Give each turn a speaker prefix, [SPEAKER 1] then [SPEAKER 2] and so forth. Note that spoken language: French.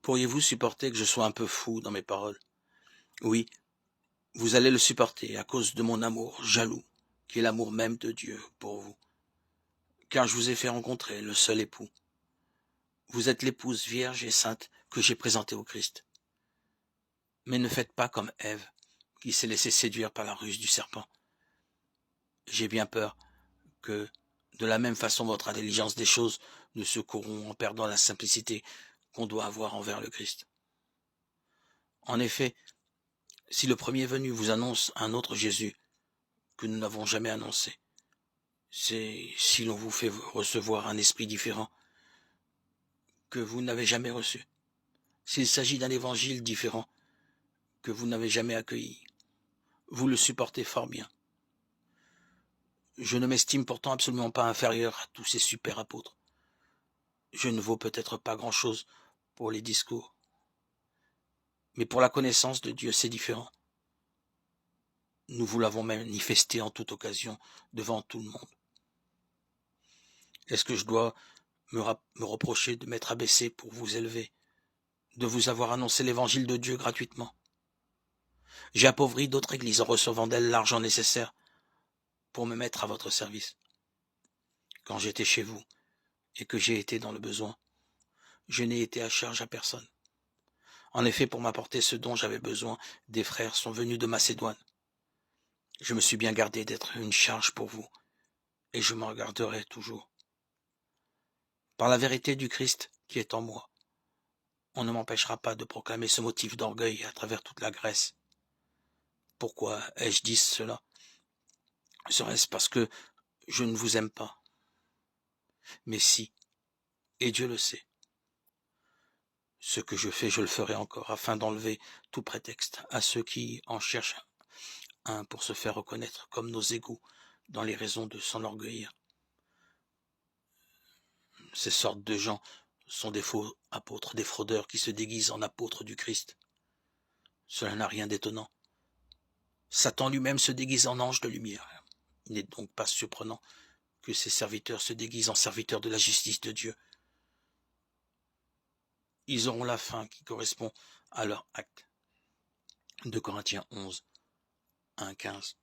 [SPEAKER 1] Pourriez-vous supporter que je sois un peu fou dans mes paroles? Oui, vous allez le supporter à cause de mon amour jaloux, qui est l'amour même de Dieu pour vous. Car je vous ai fait rencontrer le seul époux. Vous êtes l'épouse vierge et sainte que j'ai présentée au Christ. Mais ne faites pas comme Ève, qui s'est laissée séduire par la ruse du serpent. J'ai bien peur que, de la même façon, votre intelligence des choses ne se corrompt en perdant la simplicité qu'on doit avoir envers le Christ. En effet, si le premier venu vous annonce un autre Jésus que nous n'avons jamais annoncé, c'est si l'on vous fait recevoir un esprit différent que vous n'avez jamais reçu, s'il s'agit d'un évangile différent que vous n'avez jamais accueilli, vous le supportez fort bien. Je ne m'estime pourtant absolument pas inférieur à tous ces super apôtres. Je ne vaux peut-être pas grand-chose pour les discours, mais pour la connaissance de Dieu, c'est différent. Nous vous l'avons manifesté en toute occasion, devant tout le monde. Est-ce que je dois me reprocher de m'être abaissé pour vous élever, de vous avoir annoncé l'évangile de Dieu gratuitement? J'ai appauvri d'autres églises en recevant d'elles l'argent nécessaire pour me mettre à votre service. Quand j'étais chez vous et que j'ai été dans le besoin, je n'ai été à charge à personne. En effet, pour m'apporter ce dont j'avais besoin, des frères sont venus de Macédoine. Je me suis bien gardé d'être une charge pour vous, et je m'en garderai toujours. Par la vérité du Christ qui est en moi, on ne m'empêchera pas de proclamer ce motif d'orgueil à travers toute la Grèce. Pourquoi ai-je dit cela? Serait-ce parce que je ne vous aime pas? Mais si, et Dieu le sait. Ce que je fais, je le ferai encore, afin d'enlever tout prétexte à ceux qui en cherchent un pour se faire reconnaître comme nos égaux dans les raisons de s'enorgueillir. Ces sortes de gens sont des faux apôtres, des fraudeurs qui se déguisent en apôtres du Christ. Cela n'a rien d'étonnant. Satan lui-même se déguise en ange de lumière. Il n'est donc pas surprenant que ses serviteurs se déguisent en serviteurs de la justice de Dieu. Ils auront la fin qui correspond à leur acte. 2 Corinthiens 11, 1, 15.